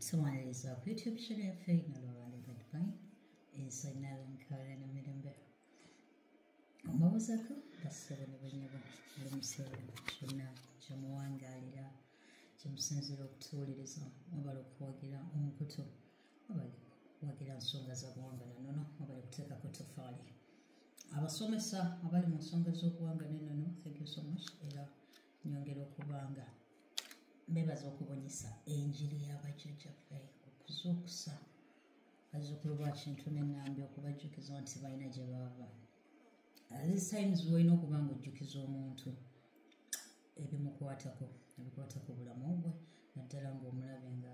tuwaniriza ku YouTube channel yaffe Nalwali Goodbye inside Nalankala na Mirembe omubuuzako bassebo ne banyabo oli museera kyonna kyemuwangaalira kyemusinzira okutuwuliriza wabala okuwagira omukutu wabala okuwagira nsonga za buwangwa nanono wabala okuteekako tofaali abasomesa abali mu nsonga z'obuwangwa nenono thank you so much era nyongera okubanga bebaza okubunyisa enjiri y'abajjajjaffe okuzuukusa bazzukulu ba kintu n'ennambi okubajjukiza nti balina gye baava these times olina okuba nga ojjukiza omuntu ebimukwatako ebikwatako bulamu bwe naddala ng'omulabe nga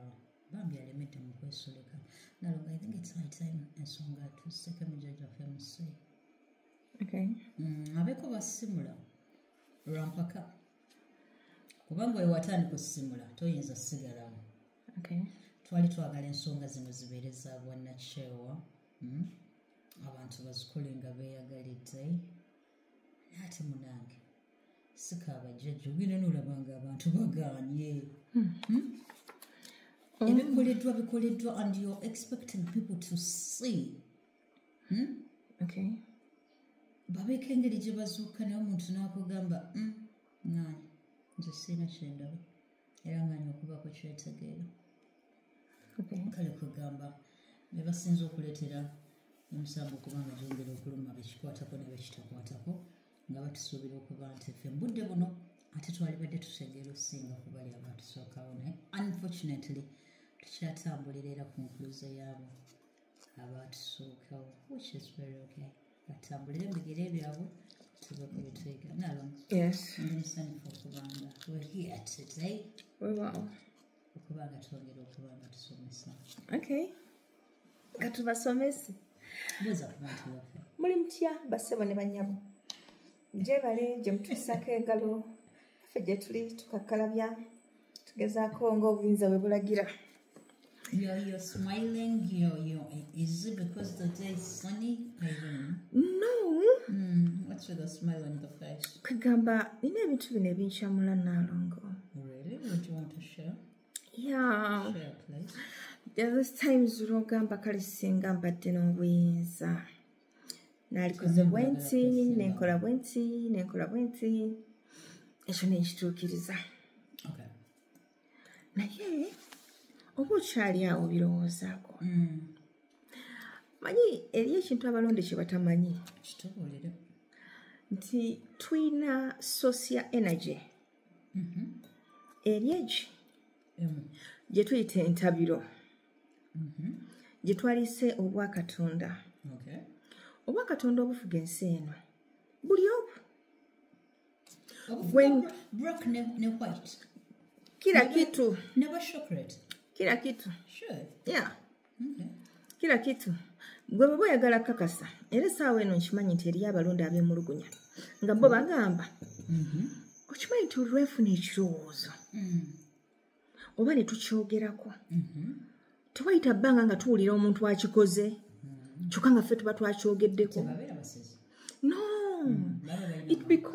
bambi alemedde mu kwesoleka nalonga I think it's high time ensonga tuseke mujjajjaffe musi abeeko basimula lwampaka kubanga wewatandika okusimula toyinza sigalawo twali twagala ensonga zino zibeere za bwannakyewa abantu bazikole nga beeyagalidde ate munange sikaabajjajja ogenda n'olabanga abantu bagaanye ebikoleddwa bikoleddwa and you're expecting people to see babeeko engeri gye bazuuka naye omuntu n'akugamba ng'ani nze siina kyendaba era ng'ani okubaako kyetegeera kale kugamba ne basinza okuleetera emisango kubanga gyongera okuluma bekikwatako ne bekitakwatako nga batusuubira okuba nti ffe mu budde buno ate twalibadde tutegeera okusinga ku bali abatusookawo naye unfortunately tukyatambulira era ku nkuluze yaabo abatusookawo which is very okay batambulire ebigere byabwe tube ku bitwega nalong ndi musanyufu okubanga we're here today okubanga twongera okubanga tusomesa katubasomese buuza ku bantu baffe muli mutya bassebo ne bannyabo gyebale gye mutuusako engalo ffe gye tuli tukakkalabya tugezaako ng'obuyinza bwe bulagira. You're smiling. Is it because the day is sunny? I don't know. No. What's with the smile on the face? Kagamba nina ebintu bino ebinkyamula Nalongo. Really? What do you want to share? Yeah. Share, please. There's times ulogamba kale singa mbadde n'obuyinza. Nalikoze bwenti, nenkola bwenti. Ekyo nenkituukiriza. Okay. Naye oba okyali awo birowoozaako manyi eri ekintu abalonde kye batamanyi kitubuulire nti tuyina social energy eri egi gye tuyita entabiro gye twalise obwakatonda obwakatonda obufuga ensi eno buli obu black ne white kila kitu never chocolate kila kitu sure yeah kila kitu gwe bwe oyagala kakasa era saawa eno nkimanyi nti eri abalonde ab'emulugunya nga bo bagamba okimanyi nti olwefuna ekirowoozo oba ne tukyogerako tewayita bbanga nga tuwulira omuntu akikoze kyokka nga ffe tuba twakyogeddeko no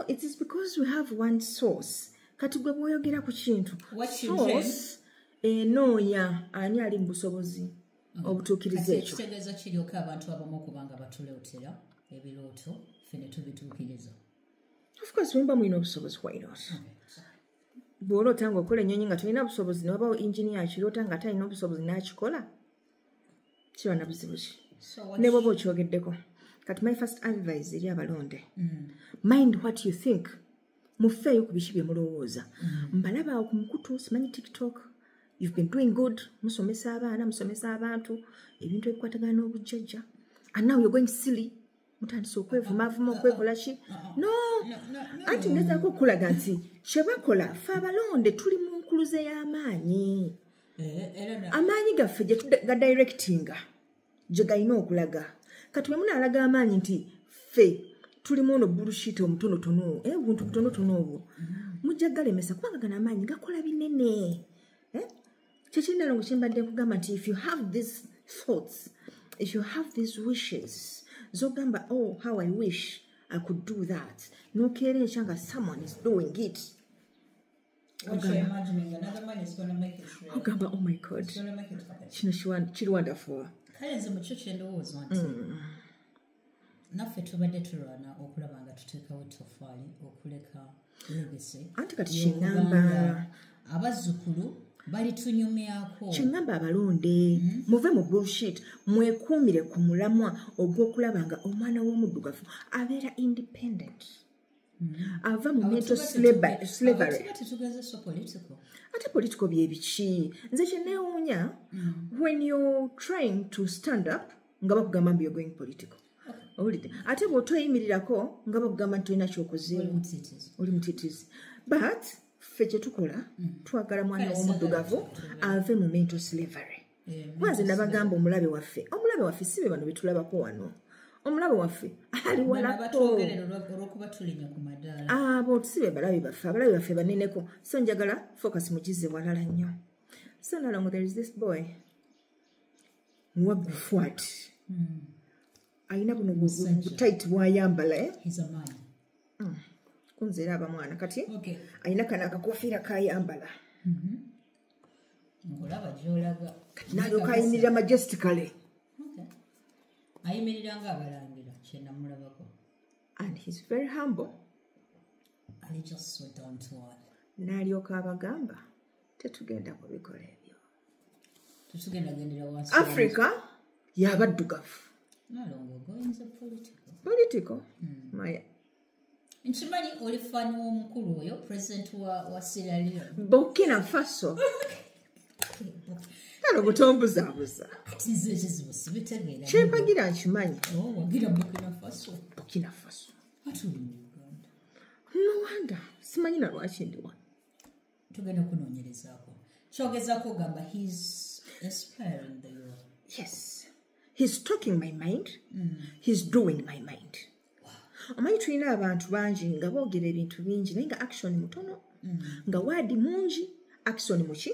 it is because we have one source kati gwe bw'oyogera ku kintu source enoonya ani ali mu busobozi obutuukiriza ekyo kitegeeza kiryoka abantu abamu okubanga batuleetera ebirooto ffe ne tubituukiriza of course wemba mulina obusobozi why not bw'oloota nga okola ennyonyi nga tulina obusobozi ne wabawo engineer akiroota nga talina obusobozi n'akikola kiba na buzibu ki ne bw'oba okyogeddeko kati my first advice eri abalonde mind what you think mufeeyo ku biki bye mulowooza mbalaba awo ku mukutu simanyi tiktok you've been doing good musomesa abaana musomesa abantu ebintu ebikwatagana n'obujjajja and now you're going silly mutandise okwevumavuma okwekola ki no anti ngezaako okulaga nti kye bakola ffe abalonde tuli mu nkuluze y'amaanyi amaanyi gaffe gye gadirectinga gye galina okulaga kati bwe munaalaga amaanyi nti ffe tulimu ono bullshit omutonotono obuntu butonotono obwo mujja galemesa kubanga gano amaanyi gakola binene kyekirina ngo kimbadde kugamba nti if you have these thoughts if you have these wishes zogamba oh how I wish I could do that nokeera enkya nga someone is doing it What you're imagining, another man is going to make it real. Ogamba, oh my God. It's going to make it happen. Kiri wonderful. Kale nze mu kyo kye ndowooza nti naffe tubadde tulwana okulaba nga tuteekawo ettoffaali okuleka legacy. Anti kati kyeŋŋamba abazzukulu balitunyumyako. Kyeŋŋamba abalonde muve mu bullshit mwekuumire ku mulamwa ogw'okulaba nga omwana w'omuddugavu abeera independent. Ava mu mental slavery. Ate political bye biki? Nze kye neewuunya when you're trying to stand up nga bakugamba mbu you're going political. Owulidde? Ate bw'otoyimirirako nga bakugamba nti tolina kyokozeewo. Oli mutiitizi. But ffe kye tukola twagala mwana w'omuddugavu ave mu mental slavery. Nze nabagamba omulabe waffe si be bano be tulabako wano. Omulabe waffe ali walako. Abo si be abalabe baffe baneneko. So njagala focus mugize walala nnyo. So nalongo there is this boy Mwagufwat. Ayina buno butaiti bwayambala. He's a man. Kunzera abamwana kati. Ayina kana akakofiira kayambala. Ngolaba gy'olaga. Nalyoka ayimirira majestically. Ayimirira ng'abalangira kye namulabako. And he's very humble. And he just so down to earth. N'alyoka abagamba tetugenda kubikola ebyo. Tetugendagendera wansi. Africa y'abaddugavu. Nalongo goyinza political. Political? Maya. Nkimanyi oli fani w'omukulu oyo president wa Sierra Leone. Burkina Faso. Kale butombuzabuza. Ati nze ekizibu sibitegeera. Kyempagira nkimanyi. Wagira Burkina Faso. Burkina Faso. Ate oli mu Uganda. No wonder. Simanyi na lwaki ndi wano. Tugenda kunoonyerezaako. Kyogezaako gamba he's inspiring the youth. Yes. He's talking my mind. He's doing my mind. Omanyi tulina abantu bangi nga boogera ebintu bingi naye nga action mutono. Nga waadi mungi action muki.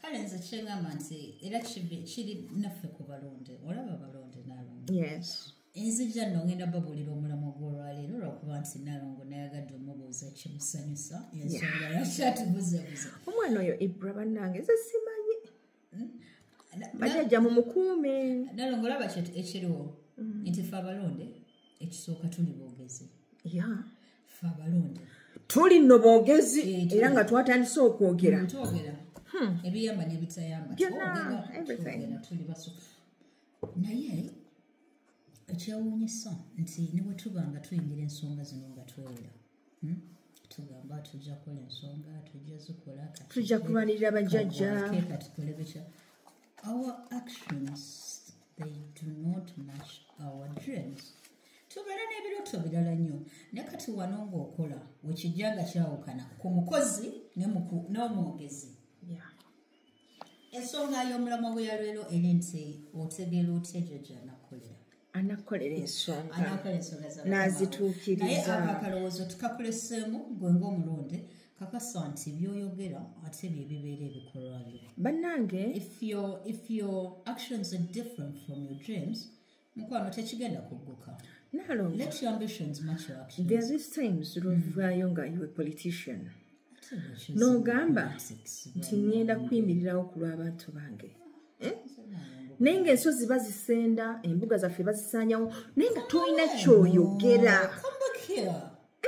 Kale nze kyengamba nti era kiri naffe ku balonde. Olaba balonde Nalongo. Yes. Nzija nno ngenda babuulira omulamwa gw'olwaleero lwakuba nti Nalongo nayagadde omubuuza ekimusanyusa ensonga lwaki atubuzabuza. Omwana oyo Ibra bannange nze simanyi. Bajjajja mu mukuume. Nalongo olaba ekiriwo nti ffe abalonde ekisooka tuli boogezi. Yeah. Ffe abalonde. Tuli nno boogezi era nga twatandise okwogera. Twogera. Ebiyamba n'ebitayamba. Everything. Tuli baso. Naye ekyewuunyisa nti ne bwe tuba nga tuyingira ensonga zino nga twewera. Tugamba tujja kukola ensonga, tujja zikola kati. Tujja kubalirira bajjajja. Our actions, they do not match our dreams. Tubeera n'ebirooto birala nnyo. Ne kati wano ng'okola wekijjanga kyawukana ku mukozi n'omwogezi. Ensonga y'omulamwa gwe yalwero eri nti otegeera otya jjajja anakolera. Anakolera ensonga. Anakola ensonga za n'azituukiriza. Naye akakalowoozo tukakuleseemu gwe ng'omulonde kakasa nti by'oyogera ate bye bibeera ebikolwa byo. Bannange. If your actions are different from your dreams, mukwano tekigenda kugguka. Nalongo. Let your ambitions match your actions. There are these times lwovaayo nga you a politician. N'ogamba nti ngenda kuyimirirawo ku lw'abantu bange. Naye ng'ensozi bazisenda, embuga zaffe bazisaanyawo, naye nga tolina ky'oyogera.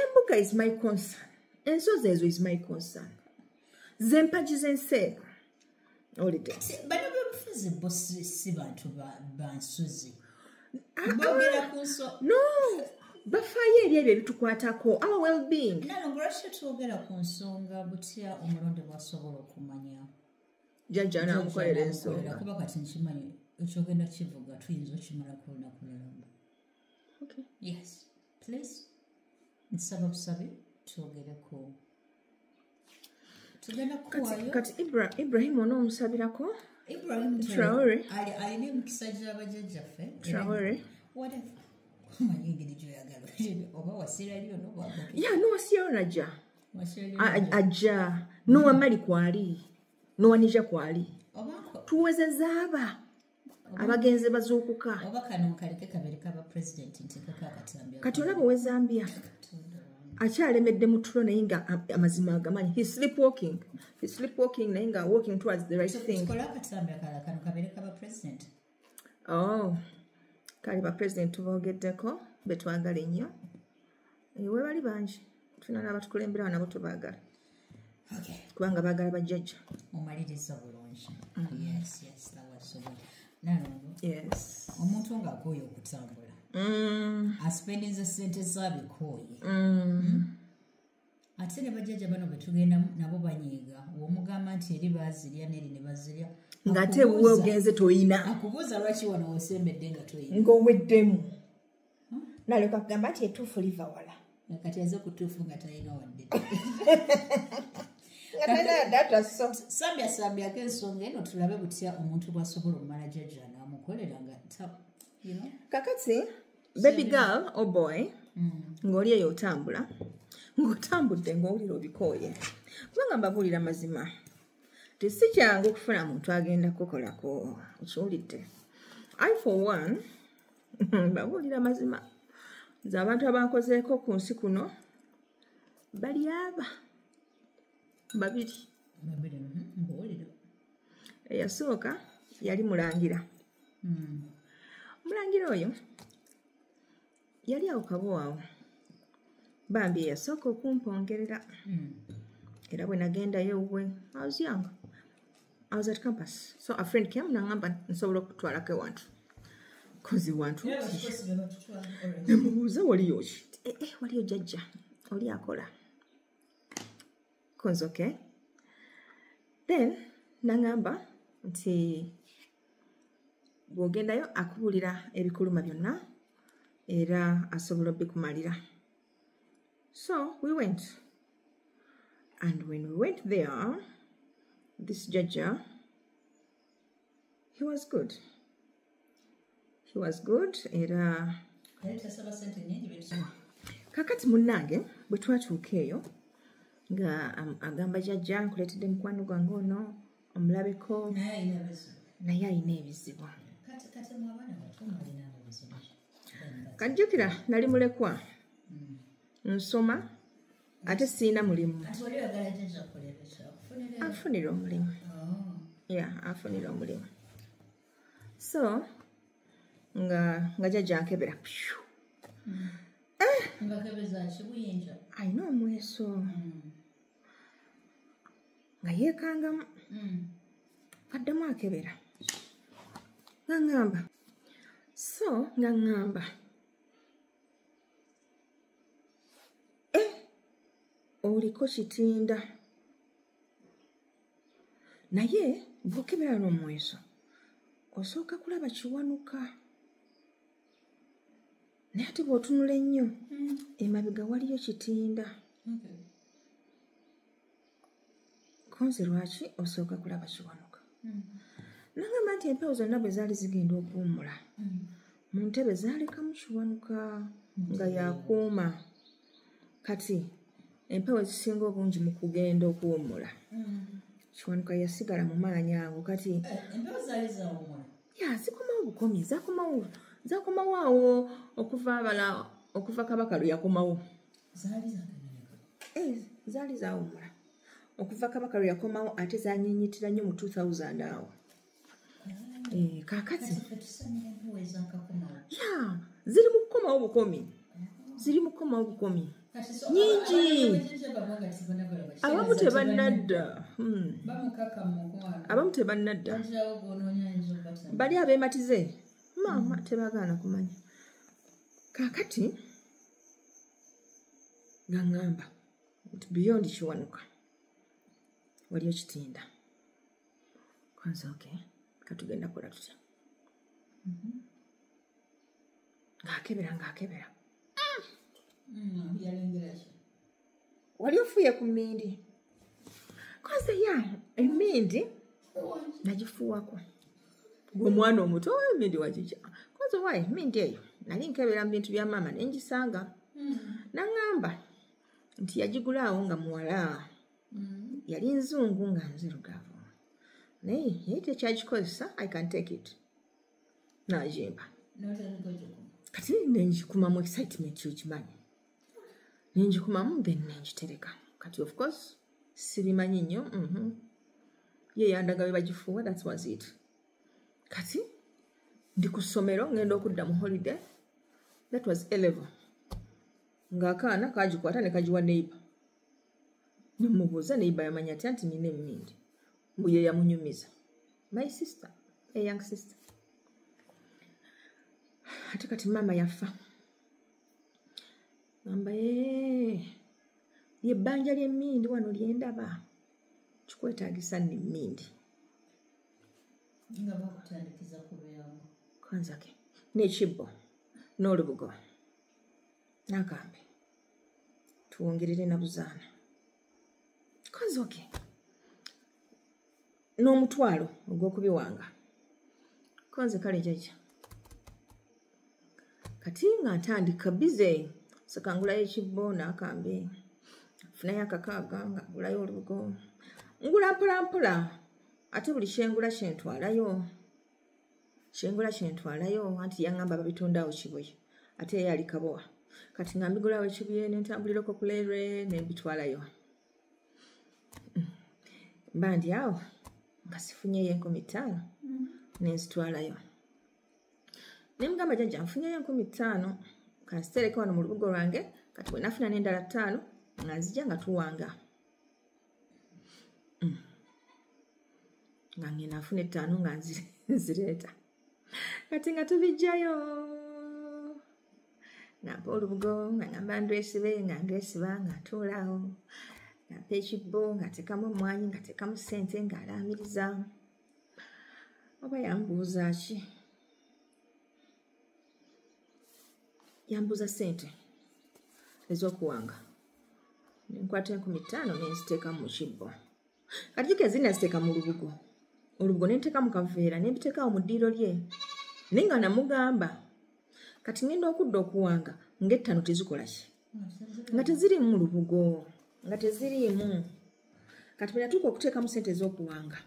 Embuga is my concern. Ensozi ezo is my concern. Ze mpagi z'enseega. Olidde. Bano b'obufuzi bo si bantu ba nsozi. Boogera ku nso. No. Bafaayo eri ebyo ebitukwatako. Our well-being. Nalongo lwaki twogera ku nsonga butya omulonde bw'asobola okumanya. Jjajja n'amukolera ensonga. Kuba kati nkimanyi ekyogenda kivuga tuyinza okimala ku lunaku lulamba. Okay. Yes. Please. Nsaba busabe twogereko. Tugenda kuwaayo. Kati Ibrahim onoomusabirako? Ibrahim Traore. Alina emikisa gy'abajjajjaffe. Traore. Whatever. Omanyi engeri gy'oyagala. Oba wa Sierra Leone oba wa Burkina. Yeah, n'owa Sierra Leone ajja. Wa Sierra Leone ajja. N'owa Mali kwali. N'owa Niger kwali. Tuwezezza abagenzi bazuukuka. Oba kano nkaleke kabeere kaba president nti kaka akatambi. Kati olaba owe Zambia. akyalemedde mu tulo naye nga amazima agamanyi. He's sleepwalking naye nga walking towards the right thing. Oh, kale bapresident tubogeddeko betwagala ennyo. Webali bangi tulina n'abatukulemberawo nabo tubaagala kubanga baagala bajjajja. Omaliriza bulungi. Yes. Omuntu ng'akooye okutambula aspendinze ssente zaabikooye ate ne bajjajja bano bwe tugenda nabo banyiiga w'omugamba nti eri baazirya n'eri ne bazirya ng'ate we ogenze toyina akubuuza lwaki wano wosembedde nga toyina ng'oweddemu nalyoka kugamba nti etuufu liva wala kati aze ku tuufu nga talina wadde sambyako ensonga eno tulabe butya omuntu bw'asobola omumala jjajja n'amukolera nga kakati baby girl or boy ng'oli eyo otambula ng'otambudde ng'owulira obikooye kubanga mbabuulira mazima tesi kyangu okufuna muntu agenda kukolako okiwulidde. I for one mbabuulira mazima nze abantu abankozeeko ku nsi kuno bali aba babiri. Eyasooka yali mulangira. Mulangira oyo yali awo kabwawo bambi eyasooka okumpongerera era bwe nagendayo we I was young. I was at campus. So a friend came nangamba nsobola okutwalako ewantu kozi wantu nemubuuza waliyo ki waliyo jjajja oli akola konzi okay. Then nangamba nti bw'ogendayo akubuulira ebikuluma byonna era asobola obikumalira. So we went, and when we went there, this jjajja, he was good era kakati munnange bwe twatuuka eyo nga agamba jjajja nkuleetedde mukwano gwange ono omulabeko naye alina ebizibu. Kajjukira nali mulekwa nsoma ate siina mulimu. Afunira omulimu. Afunira omulimu. So nga jjajja ankebera alina omweso nga yeekangamu addemu akebera ng'angamba so ng'angamba oliko kitinda naye bw'okebera n'omweso osooka kulaba kiwanuka naye ate bw'otunula ennyo emabega waliyo kitinda. Konze lwaki osooka kulaba kiwanuka? Nangamba nti empewo zonna bwe zaali zigenda okuwummula mu ntebe zaalekamu kiwanuka nga yakuuma. Kati empewo ezisinga obungi mu kugenda okuwummula kiwanuka yasigala mu maanyi ago. Kati empewo zaali zaawummula zikomawo bukomi zakomawo awo okuva Kabaka lwe yakomawo. Zaali zaawummula okuva Kabaka lwe yakomawo ate zanyinyitira nnyo mu 2000 awo. Kaakati ziri mu kukomawo bukomi nyingi. Abamu tebannadda bali abeematize maama tebagaana kumanya. Kaakati ng'angamba nti beyond kiwanuka waliyo kitinda. Konza okay katugenda kola tutya? Ng'akebera wali ofuuye ku mmindi. Konza emmindi nagifuuwako gw'omwana omuto emmindi wagijja. Konza wayi emmindi eyo nali nkebera mu bintu bya maama ne ngisanga. Nangamba nti yagigulaawo nga muwala yali nzungu nga nzirugavu naye tekyagikozesa. I can take it. N'agimpa kati nengikumamu excitement yokimanyi nenjikumamu then nenjitereka kati of course sibimanyi nnyo ye yandaga bwe bagifuuwa that was it kati ndi ku ssomero ngenda okudda mu holiday that was A-level ng'akaana kagikwata ne kagiwa neighbor nemubuuza neighbor yamanya atya nti nina emmindi mbu ye yamunyumiza my sister a young sister ate kati mama yafa ngamba yebbanja ly'emmindi wano lyendaba kikwetaagisa nno emmindi nga bakutandikiza kubeerawo kanzake n'ekibbo n'olubugo n'akambe tuwongerere na buzaana kanzoke n'omutwalo ogw'okubiwanga konze kale jajja kati nga ntandika bize sakangulayo ekibbo n'akambe funayo akakaaga nga ngulayo olubugo ngula mpolampola ate buli kyengula kyentwalayo anti yaŋŋamba babitundaawo kibuye ate ye ali kabowa kati nga mbigulawo ekibuye nentambulirako kuleerwe nembitwalayo mba ndi awo nga sifunyeyo 5,000 nenzitwalayo nemugamba jjajja nfunyeyo 5,000 kansitereka wano mu lubugo lwange kati bwe nafuna n'endala 5 nga nzija nga tuwanga nga ngenda nfuna 5 nga nzireeta kati nga tubijjayo nga mpa olubugo nga ngamba ndwesibe nga ndwesiba nga ntuulaawo nga mpa ekibbo nga tekamu omwanyi nga tekamu ssente nga alaamiriza oba yambuuza ki yambuuza ssente ez'okuwanga nenkwata 5,000 nenziteeka mu kibbo kati jjuka naziteeka mu lubugo nenteeka mu kaveera nembiteekawo mu ddiiro lye naye nga namugamba kati ngenda okudda okuwanga nga 5 tezikola ki nga teziriimu mu lubugo nga teziriimu kati bwe natuuka okuteekamu ssente ez'okuwanga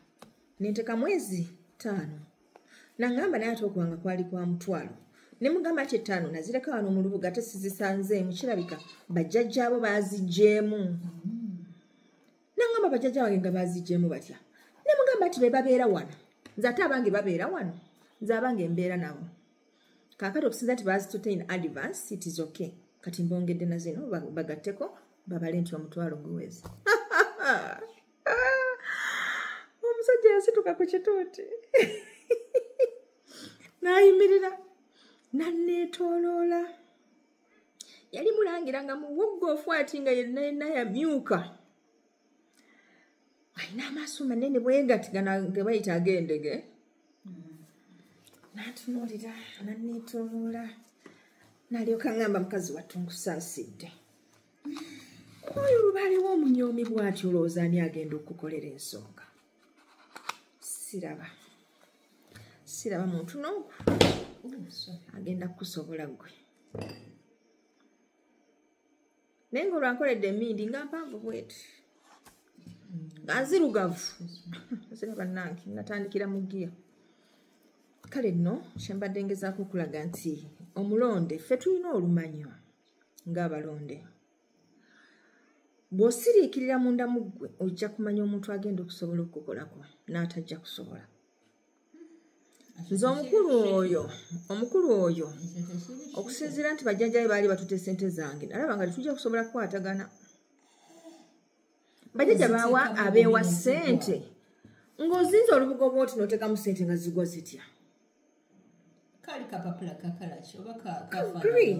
nenteeka mwezi 5 nangamba naye ate okuwanga kwali kwa mutwalo nemugamba ati 5 nazireka wano mu lubugo ate sizisanzeemu kirabika bajjajjaabo baazigjeemu nangamba bajjajja wange nga baazigjeemu batya nemugamba ati be babeera wano nze ate abange babeera wano nze abange mbeera nabo kaakati okusinza nti baazitutte in advance it is okay kati mbongedde na zino bagatteko babale nti omutwalo guwezi omusajja yasituka ku kituuti nayimirira nanneetooloola yali mulangira nga muwoggoofu ati nga yenna yamyuka alina amaaso manene bwegatigana ge bayita ag'endege n'atunuulira nanneetooloola n'alyoka ngamba mukazi wattu nkusaasidde oyo lubaaliwo omunyoomi bw'ati olowooza ani agenda okukolera ensonga siraba muntu n'ogu agenda kukusobola gwe naye ng'olwankoledde emmindi nga mpanvu bweti nga nzirugavu ziraba nange natandikira mu giya kale nno kyembadde ngezaako okulaga nti omulonde ffe tulina olumanyo ng'abalonde bw'osiriikirira munda mu ggwe ojja kumanya omuntu agenda okusobola okukolako n'atajja kusobola nze omukulu oyo okusinziira nti bajjajjabe baali batutte ssente zange nalaba nga tetujja kusobola kukwatagana bajjajja baawa abeewa ssente ng'ozinza olubugo bwoti n'oteekamu ssente nga zigwa zitya kali kapapula kakalaki oba ka green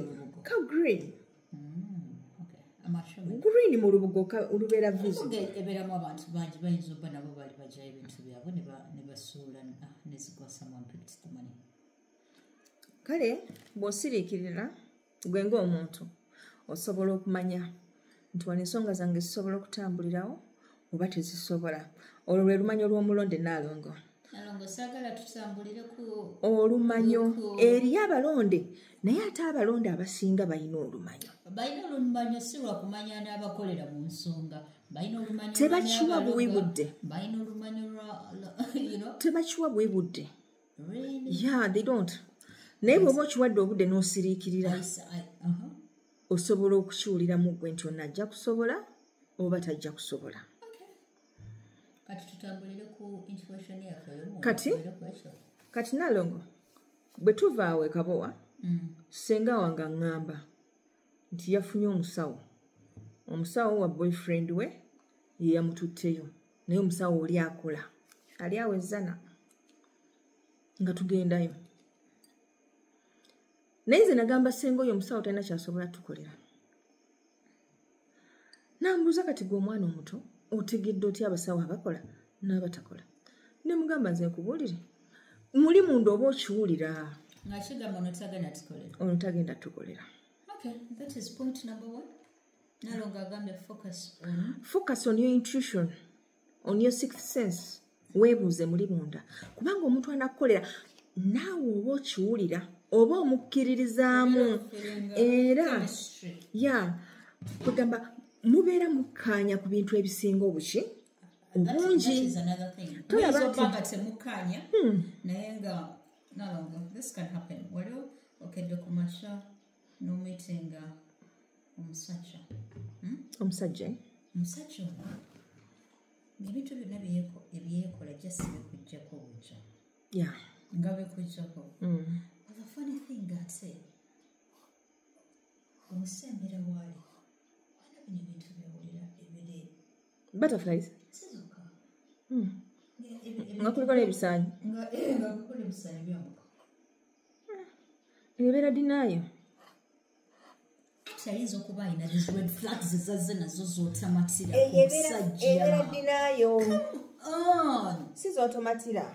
green mu lubugo olubeera ebeeramu abantu bangi bayinza oba nabo baali bajjayo ebintu byabwe ne basuula nezigwa someone picked the money kale bw'osiriikirira gwe ng'omuntu osobola okumanya nti wano ensonga zange zisobola okutambulirawo oba tezisobola olwo lwe lumanyo lw'omulonde naalongo olumanyo eri abalonde naye ate abalonde abasinga balina olumanyo si lwakumanya n'abakolera mu nsonga tebakiwa buwibudde tebakiwa buwibudde yeah they don't naye bw'oba okiwadde obudde n'osiriikirira osobola okukiwuliramu gwe nti ono ajja kusobola oba tajja kusobola. Kati tutambulire ku intuition yaffe. Kati Nalongo bwe tuva awo Kabowa senga wange aŋŋamba nti yafunye omusawo wa boyfriend we ye yamututteyo naye omusawo oli akola ali awo ezzana nga tugendayo naye nze nagamba senga oyo omusawo talina kyasobola tukolera. Nambuuza kati gwe omwana omuto otegedde otya abasawo abakola n'abatakola? Ne mugamba nze nkubuulire muli munda oba okiwulira nga kigamba ono tagenda tukolera. Okay, that is point number 1. Nalongo agambye focus on your intuition, on your sixth sense. Weebuuze muli munda kubanga omuntu anakukolera naawe oba okiwulira oba omukkiririzaamu era kugamba mubeera mukkaanya ku bintu ebisinga obuki obungi tolaba temukkaanya naye nga Nalongo this can happen waliwo okedde ku masha n'omwetenga omusajja ebintu byonna ebyekola just bikujjako bujja nga bikujjako. The funny thing ate omusembera waali wana bino ebintu byewulira ebiri butterflies nga kuliko n'ebisaanyi byamuka ebeera dinaayo ayinza okuba alina these red flags ezazze nazo z'otamatira omusajja ebeera dinaayo si z'otomatira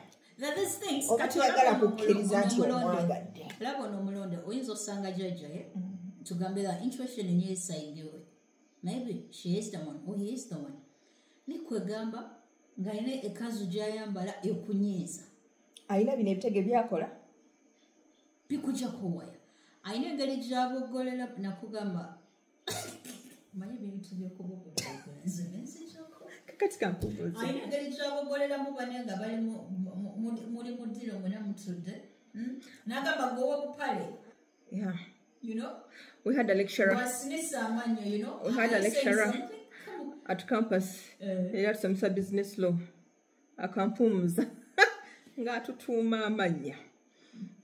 oba tuyagala kukkiriza nti omwagadde. Laba ono omulonde oyinza osanga jjajjaye tugambe that intuition enyeesaidiwe maybe she is the one or he is the one nikwegamba ng'alina ekanzu gy'ayambala ekunyiiza alina bino ebitege byakola bikujjako waya alina engeri gy'aboggolera nakugamba manyi ebintu kati kankubuuza alina engeri gy'aboggoleramu bane nga bali muli mu ddiro mwena mutudde n'agamba gwowa bupale you know we had a lecturer at campus yatusomesa business law akampuumuza ng'atutuuma amannya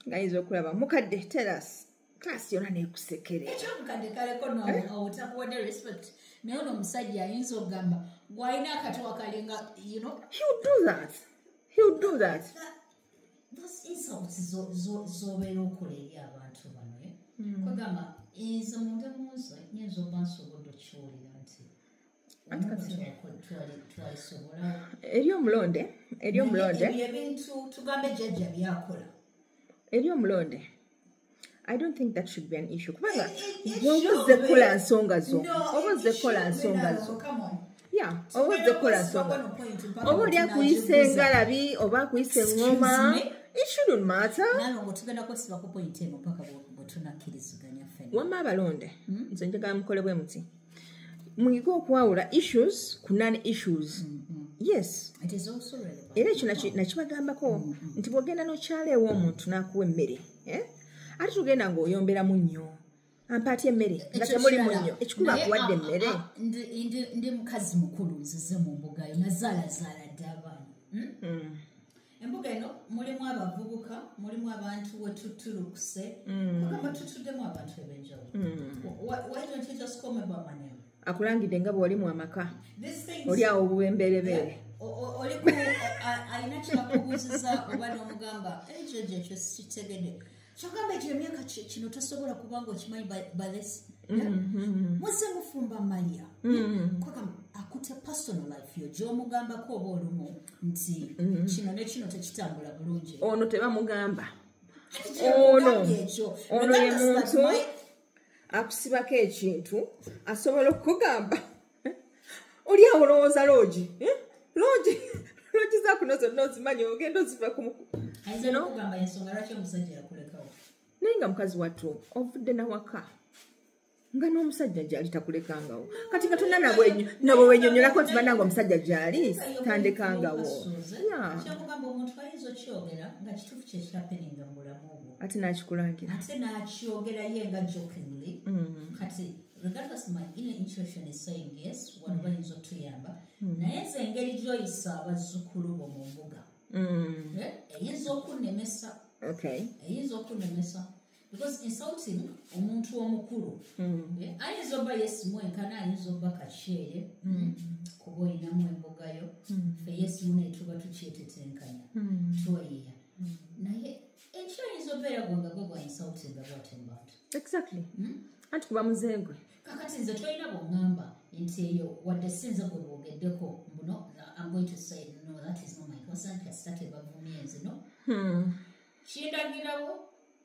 ng'ayinza okulaba mukadde teras class yonna neekusekere ekyomukadde kaleko notakuwadde respect naye ono omusajja ayinza okugamba gwalina akatowa kalinga you know he would do that those insults zobeera okola eri abantu bano kwegamba nze munda munze nyinza oba nsobodde okiwulira nti twalisobola eri omulonde ebintu tugambe jjajja byakola eri omulonde I don't think that should be an issue kubanga obuzze kola nsonga zo oba oli akuyise engalabi oba akuyise engoma it shouldn't matter. Nalongo tugenda kwesiba ku point eno paka bwetunakkiriziganya ffenna wamma abalonde nze njagala mukole bwe muti muyiga okwawula issues ku non issues. Yes, it is also relevant. Era ekyo nakibagambako nti bw'ogenda n'okyala ew'omuntu n'akuwa emmere ate tugenda ng'oyombera munnyo ampaatya emmere nga temuli munnyo ekikulu akuwadde emmere. Ndi mukazi mukulu nzize mu mbuga yo nazaalazaala dde abaana embuga eno mulimu abavubuka mulimu abantu wetutulukuse agamba tutuddemu abantu eb'enjawulo. Why don't you just call me by my name? Akulangidde nga bw'oli mu amaka oli awo obuwemberebeere alina kyakubuuziza oba n'omugamba ekyo ekyo sikitegedde kyogamba ekyo emyaka kino tosobola kubanga okimanyi by this muze mufumba malya kwagamba akutte personal life yo gy'omugambako oba olumu nti kino ne kino tekitambula bulungi ono tebamugamba ono ye muntu akusibako ekintu asobola okukugamba oli awo olowooza loogi zakuno zonna ozimanyi ogenda oziva naye nga mukazi wattu ovudde nawaka nga n'omusajja gyali takulekangawo kati nga tonna nabo wenyonyolako nti bananga omusajja gyali tandekangawo kyakugamba omuntu ayinza okyogera nga kituufu kyekyapeninga mu bulamu obwo ate n'akikulangira ate n'akyogera ye nga jokingly kati regardless my inner intuition is saying yes wano bayinza otuyamba naye nze engeri gy'oyisa abazzukulu bo mu mbuga eyinza okunemesa because insulting omuntu omukulu ayinza oba yesimu enkana ayinza oba kakyere kuba oyinamu embugayo fe yesimu naye tuba tukyetetenkanya twayiya naye ekyo ayinza obeera gwenga gwe gwa insulting about and about exactly anti kuba muzengwe kakati nze tolina bwongamba nti eyo wadde sinza gwe bwogeddeko mbuno I'm going to say no that is not my concern kasita tebavumye nze no kindagirawo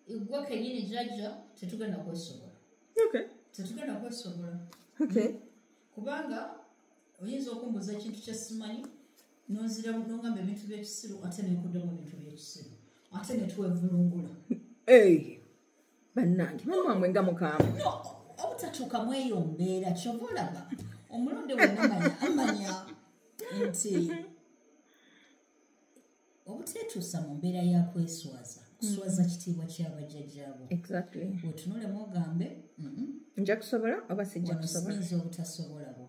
igwe kenyini jjajja tetugenda kwesobola tetugenda kwesobola kubanga oyinza okumbuza ekintu kyesimanyi nonzira nongamba ebintu byekisiru ate nenkuddamu ebintu byekisiru ate netwevulungula bannange mamwamwe nga mukaamu obutatuuka mweyo mbeera kyova olaba omulundi wenna amanya nti obuteetuusa mu mbeera yakweswaza kuswaza kitiibwa kyabajjajjaabo wetunulemu ogambe nja kusobola oba sijja kusobola sinza obutasobola bo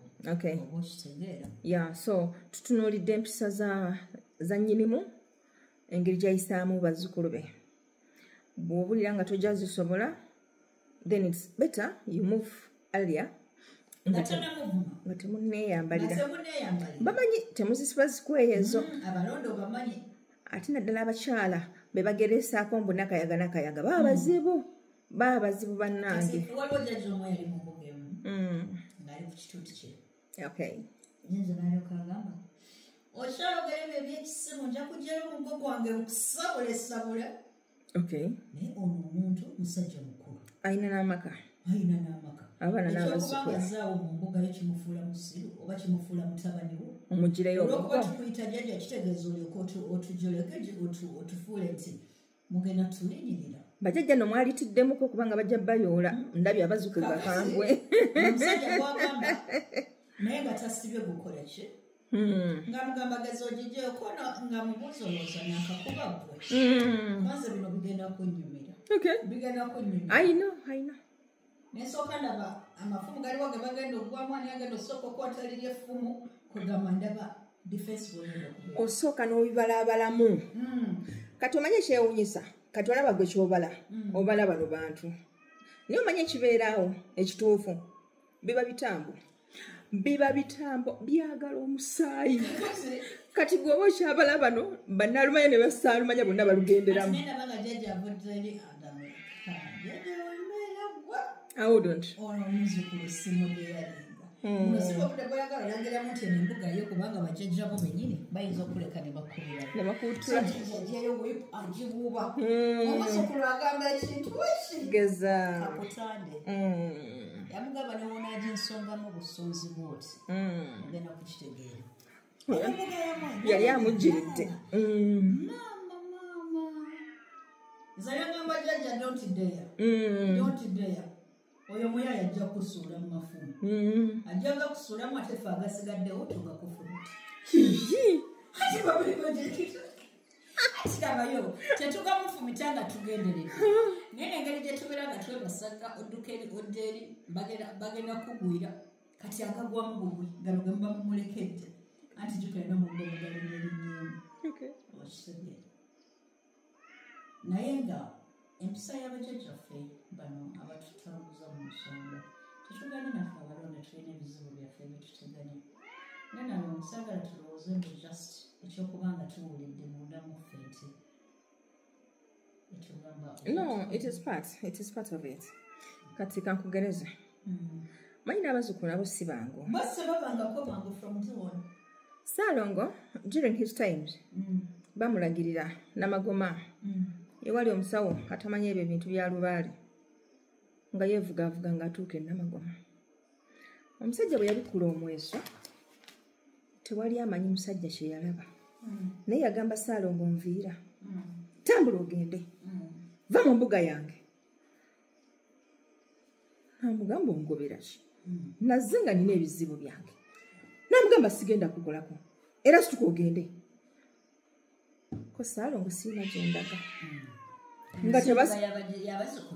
oba okitegeera so tutunuulidde empisa za nnyinimu engeri gyayisaamu bazzukulu be bw'obulira nga tojja zisobola then it's better you move earlier nga temunneeyambalira bamanyi temuzisiba zikweyo ezo abalondo bamanyi ate naddala abakyala be bageresaako mbu nakayaga baba bazibu bannange waliwo jjajja omu yali mu mbuga emu ng'ali ku kituuti kye nyinza nalyokaagamba okyalogera ebyo ebyekisimu nja kugyayo omugo gwange okusabulesabula naye ono omuntu musajja mukulu ayina n'amaka abaana n'abazzukulu zaawo mu mbuga yo kimufuula musiru oba kimufuula mutabani wo omugireyo olwokuba tukuyita jjajja kitegeeza olyoka otujoleke otufuule nti mugenda tulinyirira bajjajja no mwalitiddemuko kubanga bajja bayoola ndabye abazzukulu bakambwe omusajja gwagamba naye nga tasibye gukola ki nga mugamba gezi ogijjeeko nga mubuuza olowooza nakakuba gwe kwanza bino bigenda kunnyumira ayino nesooka ndaba amafumu galiwo ge bagenda okugwamu ani agenda osooka okwatalirya effumu kwegamba ndaba defense osooka n'obibalaabalamu kati omanye ekyewuunyisa kati olaba gwe kyobala obala bano bantu naye omanye ekibeeraawo ekituufu biba bitambo byagala omusaayi kati gweoba okyabala bano bannaalumanya ne basaalumanya bonna balugenderamu I wouldn't. Omuzukulu simu gye yalinga muzibu obudde bwayagala olangiramu nti embuga yo kubanga bajjajjabo bennyini bayinza okuleka ne bakubira jjajjayo wipu agibuuba omuzukulu agamba ekintu geza kakutande yamugamba newonaagy ensongamu busunzi bwoti ogenda kukitegeera yali amuggiridde nzayagamba jjajja don't dare oyo muyaya ajja kusuula mu mafumu ajjanga kusuulamu ate fe agasigaddewo tugakufuluta atirabayo tetugamufumita nga tugenderedde naye nengeri gye tubeera nga twebasaga odduka eri odda eri bagenda kugwira kati agagwamu bugwi gano gemuba mumulekedde anti jukalina mugomugalinaerinyeemu okitegeera naye nga empisa y'abajjajjaffe bano abatutambuza mu nsonga tetugane naffe abalonde tulina ebizibu byaffe byetuteganya naye nabo musaagala tulowooze nti just ekyokubanga tuwulidde munda muffe nti etugamba it is part of it kati kankugereze manyi n'abazzukulu nabo si bangu basse babangako bangu from zone Saalongo during his times bamulagirira n'amagoma ewali omusawo atamanyi ebyo ebintu bya lubaale nga yeevugaavuga ng'atuuka ennamagoma omusajja bwe yabikula omweso tewali amanyi musajja kye yalaba naye yagamba Saalongo nviira tambula ogende va mu mbuga yange namugamba ongobera ki nazze nga nina ebizibu byange namugamba sigenda kukolako era situka ogende ko Ssaalongo siina gyendaga nga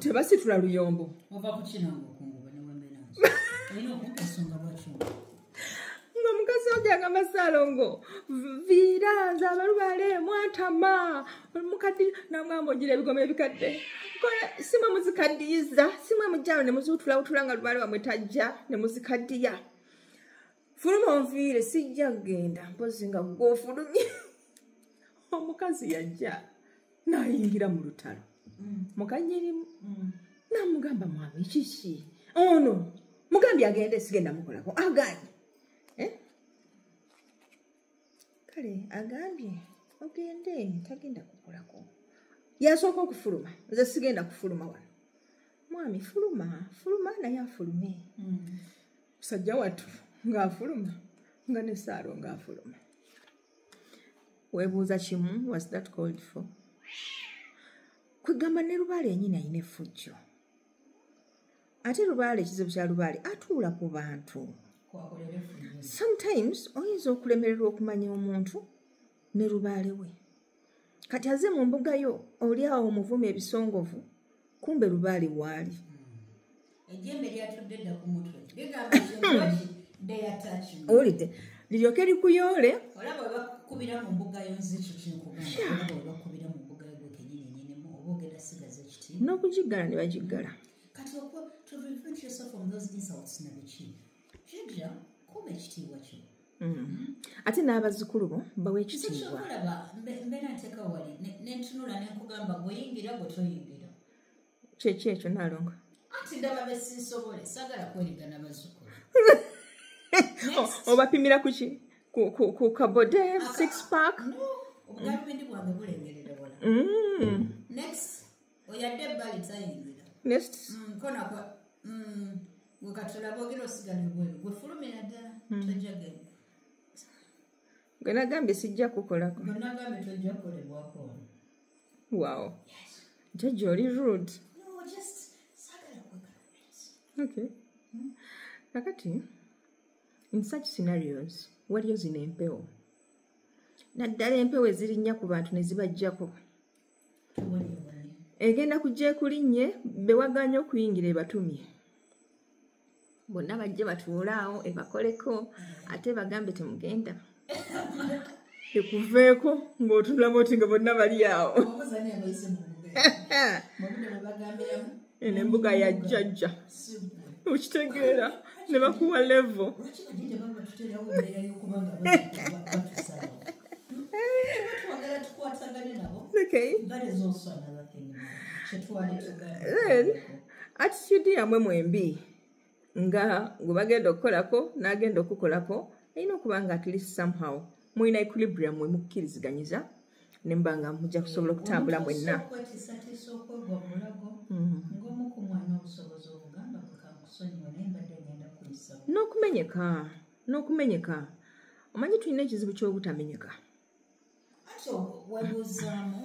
tebasitula luyombo ng'omukazi wange agamba Ssaalongo viira nze abalubale mwatama mukaddi namugamba ogira ebigoma ebikadde simwe muzikaddiyiza simwe mujjalo ne muziwutulawutula nga lubale wamwe tajja ne muzikaddiya fuluma onviire sijja kugenda mpozi nga gwofulumye omukazi yajja nayingira mu lutalo mukanyirimu namugamba mwami kiki ono mugambye agende sigenda mukolako agambye kale agambye ogende tagenda kukolako yasooka okufuluma nze sigenda kufuluma wano mwami fuluma naye afulume musajja wattu ng'afuluma nga ne Ssaalongo afuluma weebuuza kimu was that called for kwegamba ne lubaale enyini ayina effujjo ate lubaale ekizibu kya lubaale atuula ku bantu sometimes oyinza okulemererwa okumanya omuntu ne lubaale we kati aze mu mbuga yo oli awo omuvuma ebisongovu kumbe lubaale waali ejjembe lyatudde dda ku mutwe ligamba owulidde liryoke likuyoole olaba bakubira mu mbuga yo nzikyo kyenkugamba bakubira mu mbuga yo kenyininyinimu oba ogenda sigaza ekitiibwa n'okugiggala ne bagiggala kati to prevent yourself from those insults na biki jjajja kuba ekitiibwa kyo ate n'abazzukulu bo bawa ekitiibwa kyokulaba mbeera nteeka wali nentunula nenkugamba gweyingira gwe toyingira kyeki ekyo Naalongo anti ddaba besinsobole saagala kwerigana bazzukulu obapimira kuki ku kabode 6 pack obugalubindi bwange bulengerera wala next oyadde ebbali tayingira next konakwa gwe katulaba ogira osigala ebweru gwe fulumira ddala tojja genda gwe nagambye sijja kukolako gwe nagambye tojja kukolebwako wow jjajja oli rude saagala kwekalubiriza okay kakati in such scenarios waliyo zino empewo naddala empewo ezirinnya ku bantu ne zibajjako egenda kujja ekulinnye bewaganya okuyingira ebatumye bonna bajje batuule awo ebakoleko ate bagambe temugenda ekuveeko ng'otunulamu oti nga bonna bali awo eno embuga ya jjajja okitegeera ne bakuwa levo attitude yamwe mwembi nga gwe bagenda okukolako n'agenda okukolako erina okuba nga at least somehow mulina equilibrium mwe mukkiriziganyiza ne mba nga mujja kusobola okutambula mwenna n'okumenyeka omanyi tulina ekizibu ky'obutamenyeka ate webuzaamu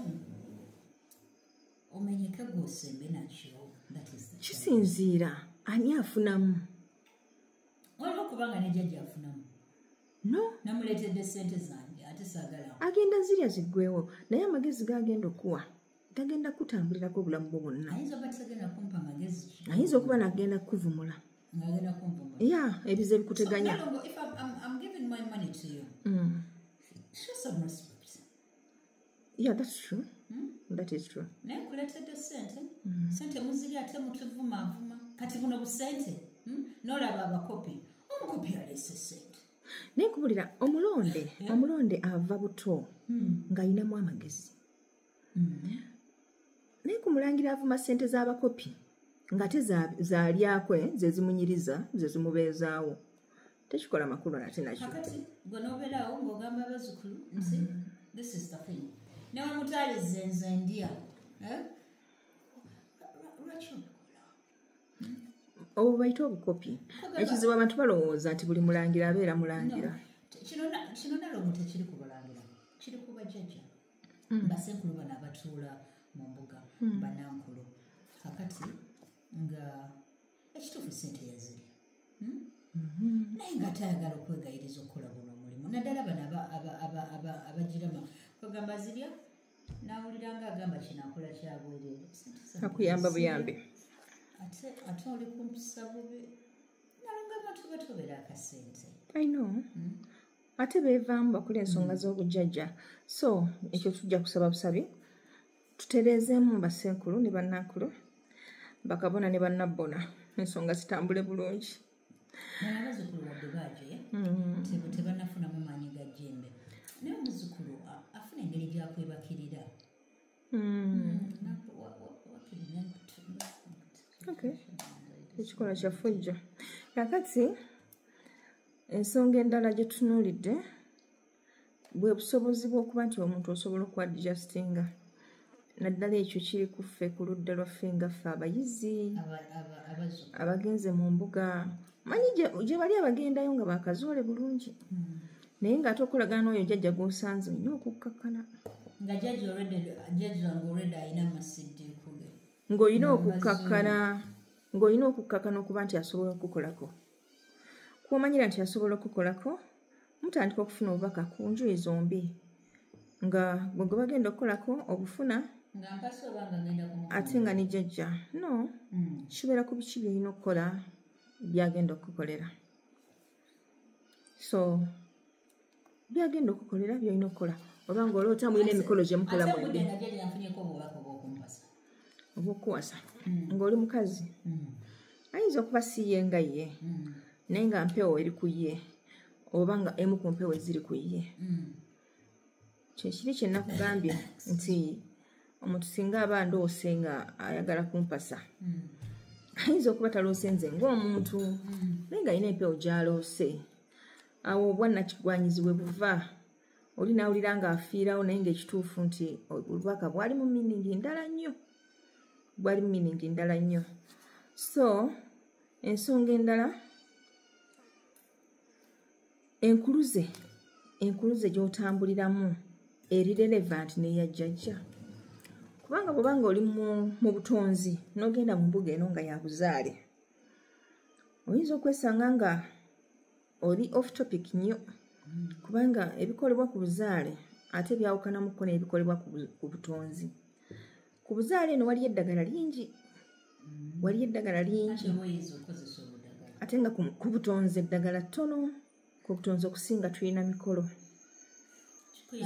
omenyeka gwosembe nakyo kisinziira ani afunamu waliwo kubanga nejjajja afunamu no namuleetedde sente zange ate saagala agenda zirya ziggwewo naye amagezi gagenda okuwa tagenda kutambulirako obulamu bwo bwonna ayinza okuba nagenda kukuvumula ya ebize bikuteganya yeah, that's true. That is true. Naye kuleetedde sente muziri ate mutuvumaavuma kati buno busente n'olaba abakopi omukopi aleese sente naye kubulira omulonde ava buto ng'ayinamu amagezi naye kumulangira avuma sente z'abakopi ng'ate zaalyakwe ze zimunyiriza ze zimubeezaawo tekikola makulu ate nakyo kakati gwe n'obeeraawo ng'ogamba abazzukulu nti this is the thing newe mutalize nze ndya lwaki obwo bayita obukopi ekizibu abantu balowooza nti buli mulangira abeera mulangira kino nalongo tekiri ku balangira kiri ku bajjajja basenkulu bano abatuula mu mbuga banankulu kakati nga ekituufu sente yazirya naye nga tayagala okwegayiriza okukola guno omulimu naddala bano abagirama kwegamba zirya nawuliranga agamba kinakola kyabwereere akuyamba buyambi ate oli kumpisa bubi nalonga abantu batobera akasente I know ate beevaamu bakola ensonga z'obujjajja so ekyo tujja kusaba busabi tutereezeemu basenkulu ne bannankulu bakabona ne bannabbona ensonga zitambule bulungi naye abazzukulu wadde baaje tebanafunamu maanyi ga jjembe naye omuzzukulu afuna engeri gyakwebakirira ekikola kyafujja kakati ensonga endala gye tutunuulidde bwe busobozi bw'okuba nti omuntu osobola okuadjustinga naddala ekyo kiri ku ffe ku ludda lwaffe nga ffe abayizi abagenze mu mbuga manyi gye bali abagendayo nga bakazoole bulungi naye ng'ate okulagana n'oyo jjajja gw'osanze olina okukkakkana nga jjajja wange alina amasiddeekuge ng'olina okukkakkana okuba nti asobola okukolako kwomanyira nti asobola okukolako mutandika okufuna obubaka ku njuyi zombi nga gwe bagenda okukolako obufuna ate nga ne jjajja no kibeera ku biki byolina okukola byagenda okukolera so byagenda okukolera byolina okukola oba ngaoloota mulina emikolo gye mukola mwembi obwokuwasa ng'oli mukazi ayinza okuba si ye nga ye naye nga mpewo eri ku ye oba nga emu ku mpewo eziri ku ye kyekiri kye nakugambye nti omuntu singa aba ndoose nga ayagala kumpasa ayinza okuba taloose nze ng'omuntu naye nga alina empewo gy'aloose awo obwannakigwanyizi bwe buva oli nawulira nga afiirawo naye ngaekituufu nti obubaka bwali mu miningi ndala nnyo so ensonga endala enkuluze gy'otambuliramu eri relevant n'eya jjajja kubanga bw'obanga oli mu butonzi n'ogenda mu mbuga eno nga yabuzaale oyinza okwesanga nga oli off topic nnyo kubanga ebikolebwa ku buzaale ate byawukanamuko n'ebikolebwa ku butonzi ku buzaale eno waliyo eddagala lingi ate nga ku butonzi eddagala ttono ku butonzi okusinga tulina mikolo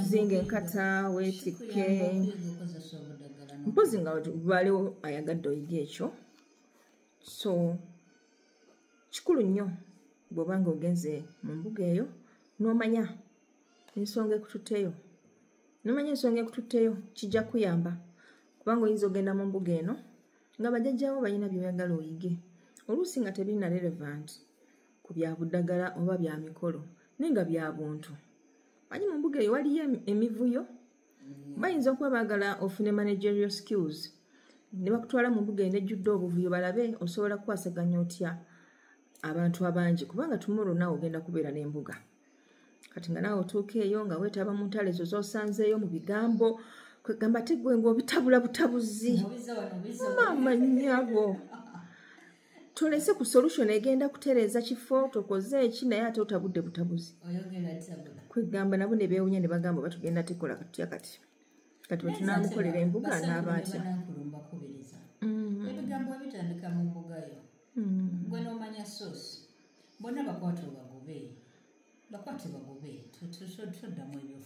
zinga enkata weetikke mpozi nga baliwo ayagadde oyiga ekyo so kikulu nnyo bw'oba nga ogenze mu mbuga eyo n'omanya ensonga ekututteyo kijja kuyamba kubanga oyinza ogenda mu mbuga eno nga bajjajjawo balina byoyagala oyige oluusi nga tebirina relevant ku bya buddagala oba bya mikolo naye nga bya buntu manyi mu mbuga eyo waliyo emivuyo bayinza okuba baagala ofune managerial skills ne bakutwala mu mbuga eno ejjudde obuvuyo balabe osobola kukwasaganya otya abantu abangi kubanga tumolo naawe ogenda kubeera n'embuga kati nga naawe otuuka eyo nga weetaba mu ntalo ezo z'osanzeeyo mu bigambo kwegamba tegwe ng'obitabula butabuzi maama nnyabo tolese ku solution egenda kutereeza kifo tokoze eki naye ate otabudde butabuzi kwegamba nabo ne beewunya ne bagamba batugenda tekola katya kati bwetunaamukolera embuga anaaba atya ebigambo ebitandika mu mbugayo gwe n'omanya sosi bonna bakwate bagobe toddamu ebyo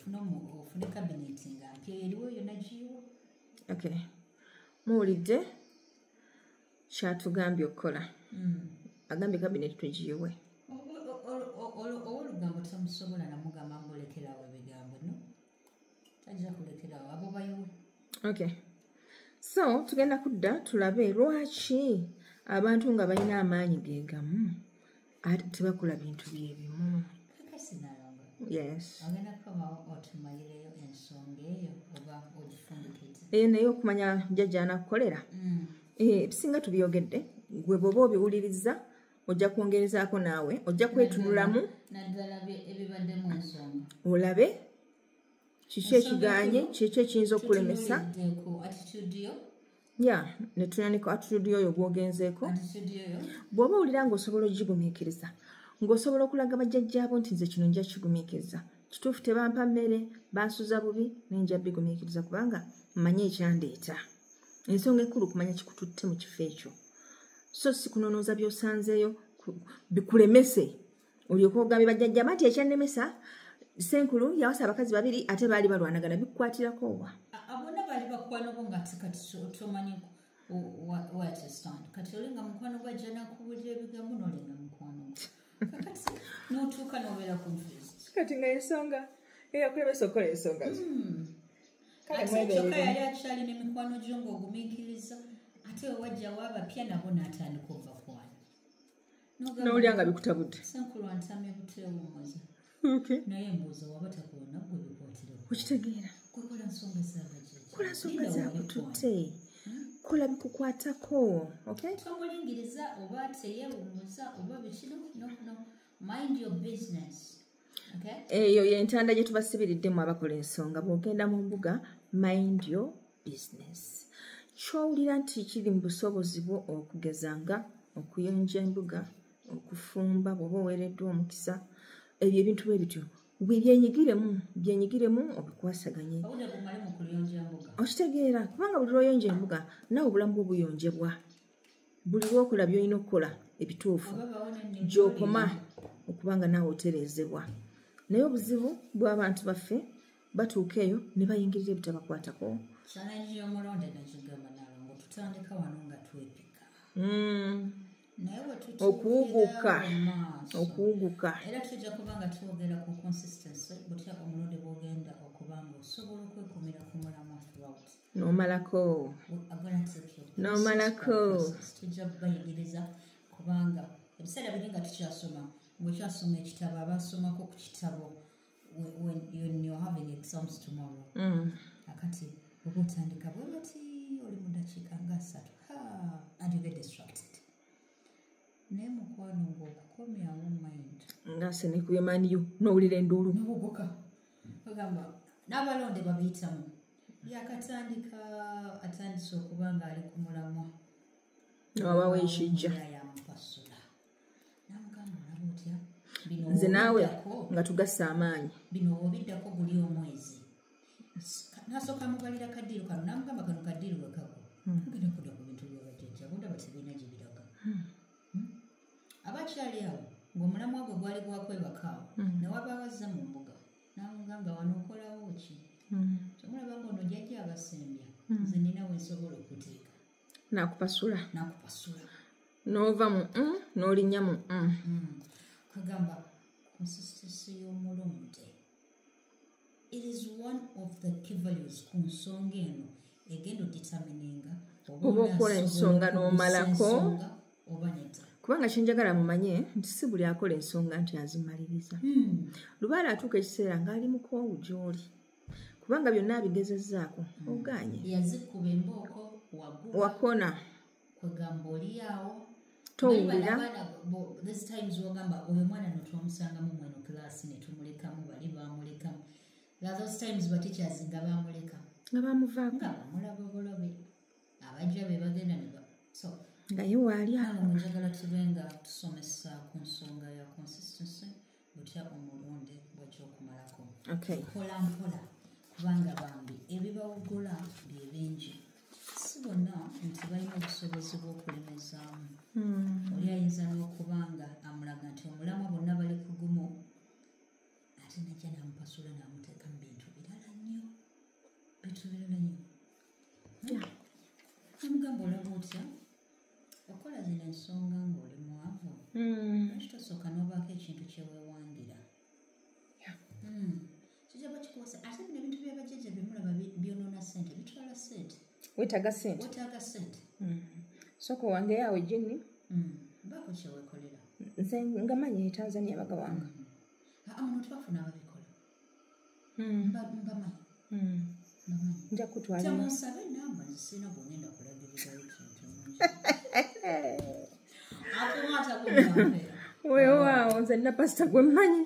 ofune kabineti nga mpya eriwo eyo nagiyiwo muwulidde kyatugambye okukola agambye kabineti tugiyiwe owolugambo tamusobola namugamba mbolekerawo ebigambo no tajja kulekerawo abo bayiwe so tugenda kudda tulabe lwaki abantu nga balina amaanyi geegamu ate tebakola bintu byebimu eyo naye okumanya jjajja anakukolera ebisinga tubyogedde gwe bw'oba obiwuliriza ojja kwongerezaako naawe ojja kwetunulamu olabe kiki ekiganye kiki ekiyinza okulemesa ya netunanika attitude yoyo gwogenzeeko attitude yoyo bw'oba owulira ng'osobola ogigumiikiriza ng'osobola okulaga bajjajjaabo nti nze kino nja kigumiikiriza kituufu tebampa mmere bansuza bubi nenja bigumiikiriza kubanga mmanyi ekyandeeta ensonga enkulu kumanya kikututte mu kifo ekyo so si kunonooza by'osanzeeyo bikulemese olyoka ogambye bajjajjaaba nti ekyannemesa senkulu yawasa abakazi babiri ate baali balwanagana bikukwatirako wa abona baali bakwanako nga kati tomanyi watestand kati olinga mukwano gwajja nakubuulira ebigambo nolinga mukwano kati notuuka nobeera confused kati nga ensonga eyakulemesa okukola ensonga zo kyokka yali akyalina emikwano gyo ng'ogumiikiriza ate wewajja waabapya nabo n'atandika obakwana n'owulira nga bikutabudde senkulu antamye buteewumuza naye embuuzo waba takulona gwe bikwatire okitegeera kwekola nsonga zaabajjajja kola nsonga zaakututte kola bikukwatako tomulingiriza oba teyewumuza oba bikino no mind your business eyo yentanda gye tubasibiriddemu abakola ensonga bw'ogenda mu mbuga mind your business kyowulira nti kiri mu busobozi bwo okugezanga okuyonja embuga okufumba bw'oba oweereddwa omukisa ebyo ebintu bwe bityo byenyigiremu obikwasaganye okitegeera kubanga buli lwoyonja embuga nawe obulamu bwo buyonjebwa buli lwokola byolina okukola ebituufu gyokoma okubanga naawe otereezebwa naye obuzibu bw'abantu baffe batuuka eyo ne bayingirira ebitabakwatako challenge y'omulonde nakigamba nalongo tutandika wano nga twepika okuwuguka era tujja kuba nga twogera ku consistency butya omulonde bwogenda okuba nga osobola okwekumira ku mulamwa throughout n'omalako tujja kubayigiriza kubanga ebiseera biri nga tukyasoma bwekyasoma ekitabo abasomako ku kitabo when you're having exams tomorrow akati okutandika bwe bati oli mu dakiika nga 3 and you get distracted naye mukwano ng'okukomyawo mind ngase nekuyemaniyo n'owulira enduulu n'obuguka ogamba n'abalonde babiyitamu yakatandika atandise okuba nga ali ku mulamwa wabawo ekijja yamupasula namugamba olaba otya nze naawe nga tugassa amaanyi bino obiddako buli omwezi nasooka mubalira kadiiro kano namugamba kano kadiiro wekako genda kudda ku bintu byabajjajja bondaba tebiina gye biraga abakyali awo ng'omulamwa gwe gwali gwakwebakaawo newabawazza mu mbuga namugamba wano okolawo ki tomulaba ngaono jjajja abasembya nze nina wensobola okuteeka nakupasula n'ova mu n'olinnya mu kagamba consistency y'omulonde it is one of the key values ku nsonga eno egenda oditamininga oba okola ensonga n'omalako oba nedda kubanga kyenjagala mumanye nti si buli akola ensonga nti azimaliriza lubaala atuuka ekiseera ng'ali mu koowu gy'oli kubanga byonna abigezezzaako oganye yazikuba embooko wakona kwegamba oli awo towulira this times wagamba oyo mwana notwamusangamu mweno kilaasi netumulekamu bali bamulekamu those times bateachers nga bamuleka nga bamuvaako nga bamulaba bulabe abajja be bagenda so nga ye waali awo njagala tube nga tusomesa ku nsonga ya consistency butya omulonde bwajja okumalako mpola mpola kubanga bambi ebibawugula bye bingi si bonna nti balina obusobozi bw'okulemezaamu oli ayinza n'okuba nga amulaga nti omulamwa bonna bali kugumu ate najja namupasula namuteeka mu bintu birala nnyo namugamba olaba otya okola zino ensonga ng'oli mwavu ekitosooka n'obaako ekintu kyeweewangira kijja bakikuwasa ate bino ebintu byabajjajja byemulaba byonoona ssente bitwala ssente weetaaga ssente soko wange yawe jenni baako kyeweekolera nze nga manyi Tanzania bagawanga ono twafuna ababikola mbamanyi nja kutwala temunsabe namba nzisina bwongenda kulagirirayo kintu weewaawo nze nina pasita gwe mmanyi